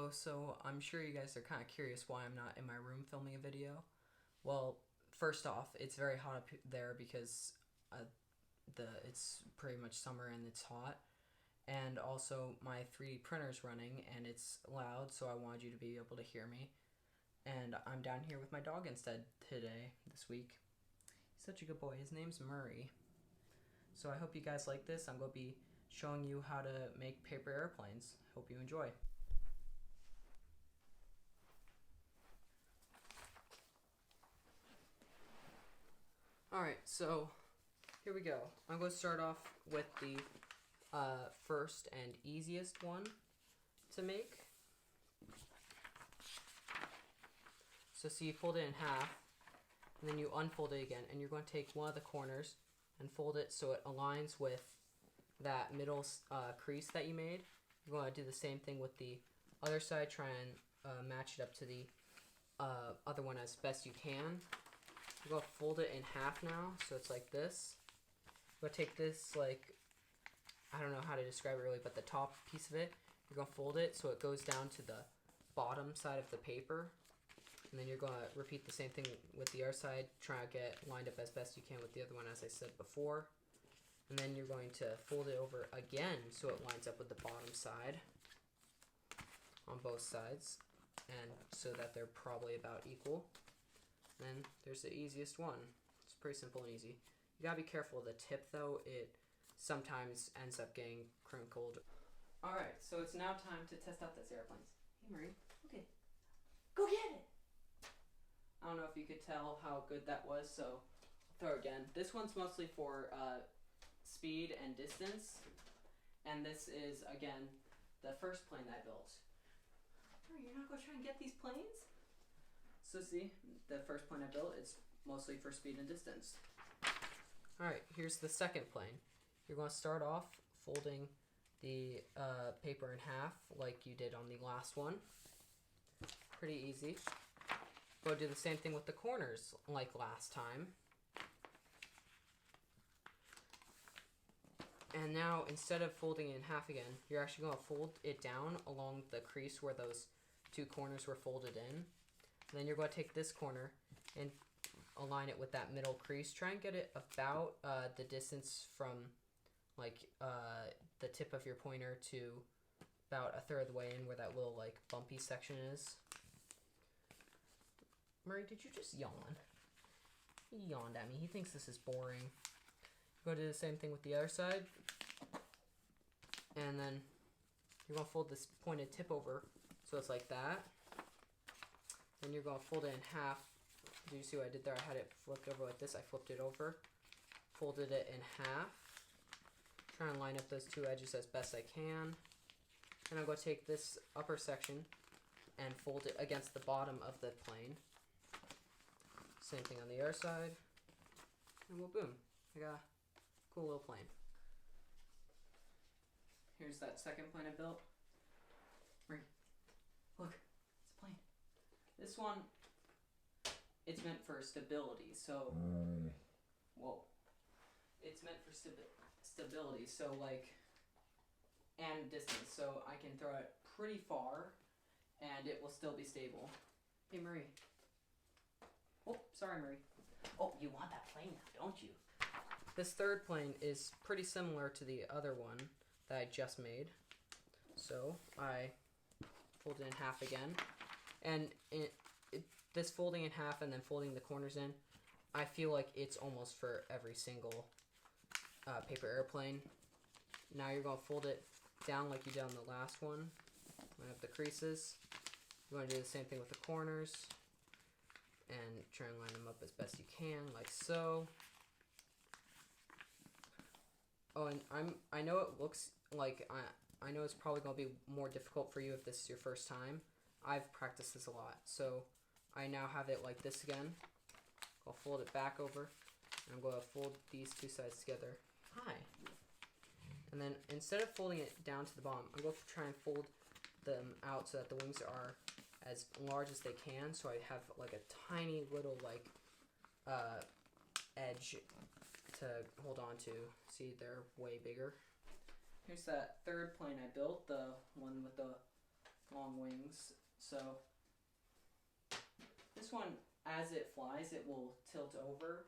Hello, so I'm sure you guys are kind of curious why I'm not in my room filming a video. Well, first off, it's very hot up there because it's pretty much summer and it's hot. And also my 3D printer's running and it's loud, so I wanted you to be able to hear me. And I'm down here with my dog instead this week. He's such a good boy. His name's Murray. So I hope you guys like this. I'm going to be showing you how to make paper airplanes. Hope you enjoy. Alright, so here we go. I'm going to start off with the first and easiest one to make. So see, you fold it in half, and then you unfold it again, and you're going to take one of the corners and fold it so it aligns with that middle crease that you made. You're going to do the same thing with the other side, try and match it up to the other one as best you can. You're going to fold it in half now, so it's like this. You're going to take this, like, I don't know how to describe it really, but the top piece of it, you're going to fold it so it goes down to the bottom side of the paper. And then you're going to repeat the same thing with the other side, try to get lined up as best you can with the other one as I said before. And then you're going to fold it over again so it lines up with the bottom side on both sides, and so that they're probably about equal. Then there's the easiest one. It's pretty simple and easy. You gotta be careful of the tip though, it sometimes ends up getting crinkled. Alright, so it's now time to test out these airplanes. Hey Marie, okay, go get it! I don't know if you could tell how good that was, so I'll throw it again. This one's mostly for speed and distance, and this is, again, the first plane that I built. Marie, you're not gonna try and get these planes? So see, the first plane I built, it's mostly for speed and distance. Alright, here's the second plane. You're going to start off folding the paper in half like you did on the last one. Pretty easy. Go do the same thing with the corners like last time. And now, instead of folding it in half again, you're actually going to fold it down along the crease where those two corners were folded in. Then you're going to take this corner and align it with that middle crease. Try and get it about the distance from like the tip of your pointer to about a third of the way in where that little like bumpy section is. Murray, did you just yawn? He yawned at me. He thinks this is boring. You're going to do the same thing with the other side. And then you're going to fold this pointed tip over so it's like that. Then you're going to fold it in half. Do you see what I did there? I had it flipped over like this. I flipped it over, folded it in half. Try and line up those two edges as best I can. And I'm going to take this upper section and fold it against the bottom of the plane. Same thing on the other side. And well, boom. I got a cool little plane. Here's that second plane I built. Marie, look, it's a plane. This one, it's meant for stability, so, whoa. It's meant for stability, so like, and distance, so I can throw it pretty far, and it will still be stable. Hey, Marie. Oh, sorry, Marie. Oh, you want that plane now, don't you? This third plane is pretty similar to the other one that I just made. So, I fold it in half again. And this folding in half and then folding the corners in, I feel like it's almost for every single paper airplane. Now you're going to fold it down like you did on the last one. Line up the creases. You want to do the same thing with the corners. And try and line them up as best you can, like so. Oh, and I know it looks like, I know it's probably going to be more difficult for you if this is your first time. I've practiced this a lot, so I now have it like this again. I'll fold it back over, and I'm going to fold these two sides together. Hi. And then instead of folding it down to the bottom, I'm going to try and fold them out so that the wings are as large as they can, so I have like a tiny little like edge to hold on to. See, they're way bigger. Here's that third plane I built, the one with the long wings. So this one, as it flies, it will tilt over,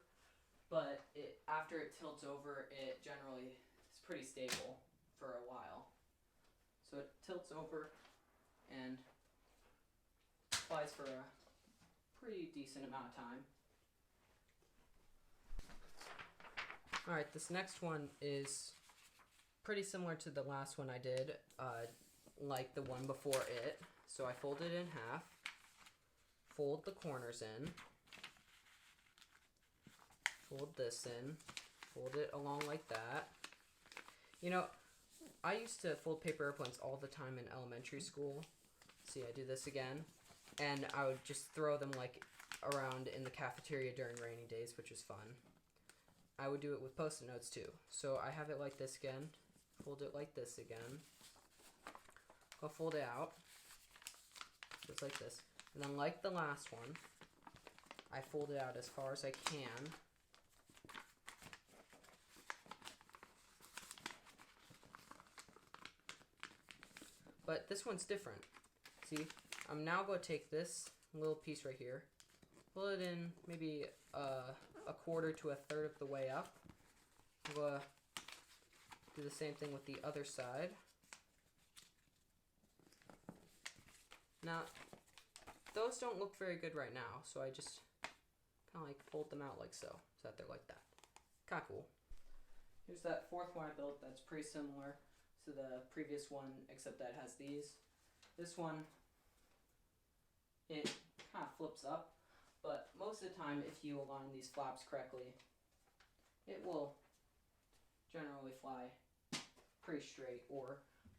but after it tilts over, it generally is pretty stable for a while. So it tilts over and flies for a pretty decent amount of time. Alright, this next one is pretty similar to the last one I did, like the one before it. So I fold it in half, fold the corners in, fold this in, fold it along like that. You know, I used to fold paper airplanes all the time in elementary school. See, I do this again. And I would just throw them like around in the cafeteria during rainy days, which was fun. I would do it with Post-it notes too. So I have it like this again, fold it like this again, go fold it out, just like this. And then like the last one, I fold it out as far as I can. But this one's different. See, I'm now going to take this little piece right here, pull it in maybe a quarter to a third of the way up. I'm going to do the same thing with the other side. Now, those don't look very good right now, so I just kind of like fold them out like so that they're like that. Kind of cool. Here's that fourth one I built that's pretty similar to the previous one, except that it has these. This one, it kind of flips up, but most of the time if you align these flaps correctly, it will generally fly pretty straight or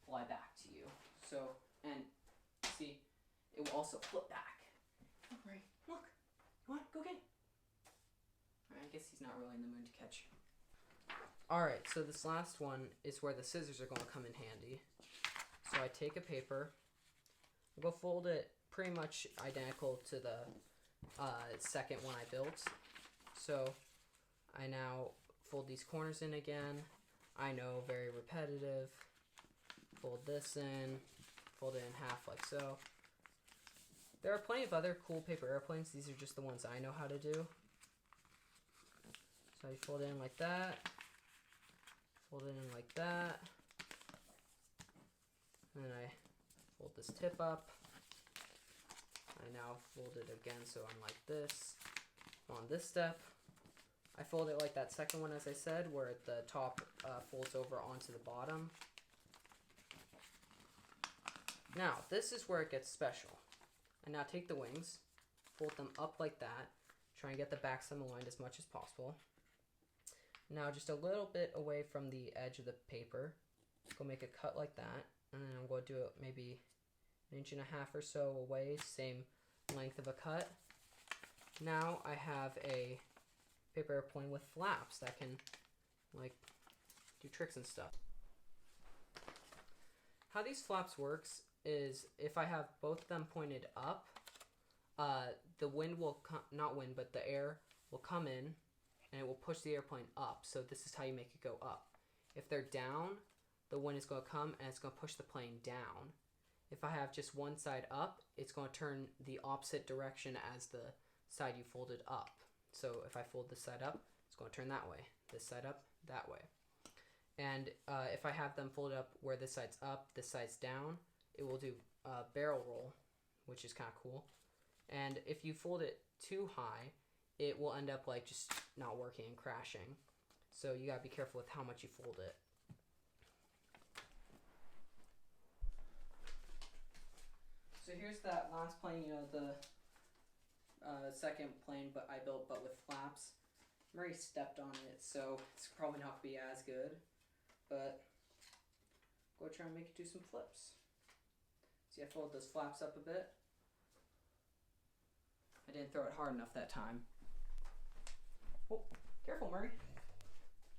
fly back to you. So, and see, it will also flip back. Look, Ray, look. You want? Go get it. Alright, I guess he's not really in the mood to catch. Alright, so this last one is where the scissors are going to come in handy. So I take a paper, I'll go fold it pretty much identical to the second one I built. So I now fold these corners in again. I know, very repetitive. Fold this in, fold it in half like so. There are plenty of other cool paper airplanes. These are just the ones I know how to do. So you fold it in like that, fold it in like that, and then I fold this tip up. I now fold it again so I'm like this. On this step, I fold it like that second one, as I said, where the top folds over onto the bottom. Now, this is where it gets special. I now take the wings, fold them up like that, try and get the backstem aligned as much as possible. Now, just a little bit away from the edge of the paper, go make a cut like that, and then I'm going to do it maybe 1.5 inches or so away, same length of a cut. Now I have a paper airplane with flaps that can like do tricks and stuff. How these flaps works is if I have both of them pointed up, the wind will but the air will come in and it will push the airplane up. So this is how you make it go up. If they're down, the wind is going to come and it's going to push the plane down. If I have just one side up, it's going to turn the opposite direction as the side you folded up. So if I fold this side up, it's going to turn that way. This side up, that way. And if I have them folded up where this side's up, this side's down, it will do a barrel roll, which is kind of cool. And if you fold it too high, it will end up like just not working and crashing. So you gotta be careful with how much you fold it. So here's that last plane, the second plane I built but with flaps. Murray stepped on it, so it's probably not gonna be as good, but go try and make it do some flips. See, I folded those flaps up a bit. I didn't throw it hard enough that time. Oh, careful, Murray.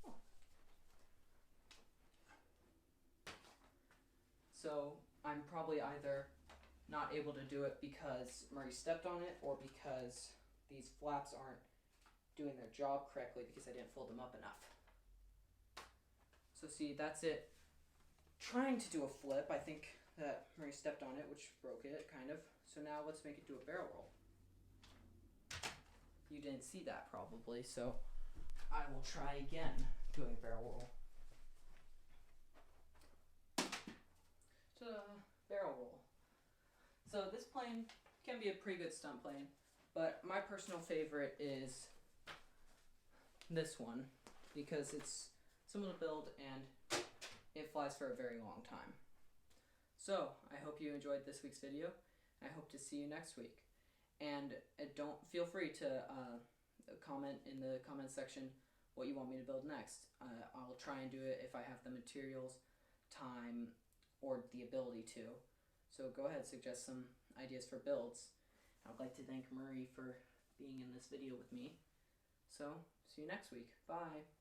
Oh. So I'm probably either not able to do it because Murray stepped on it or because these flaps aren't doing their job correctly because I didn't fold them up enough. So see, that's it. Trying to do a flip. I think that Murray stepped on it, which broke it, kind of. So now let's make it do a barrel roll. You didn't see that probably, so I will try again doing a barrel roll. Ta-da! Barrel roll. So this plane can be a pretty good stunt plane, but my personal favorite is this one because it's simple to build and it flies for a very long time. So I hope you enjoyed this week's video. I hope to see you next week. And don't feel free to comment in the comment section what you want me to build next. I'll try and do it if I have the materials, time, or the ability to. So go ahead, suggest some ideas for builds. I'd like to thank Murray for being in this video with me. So, see you next week. Bye.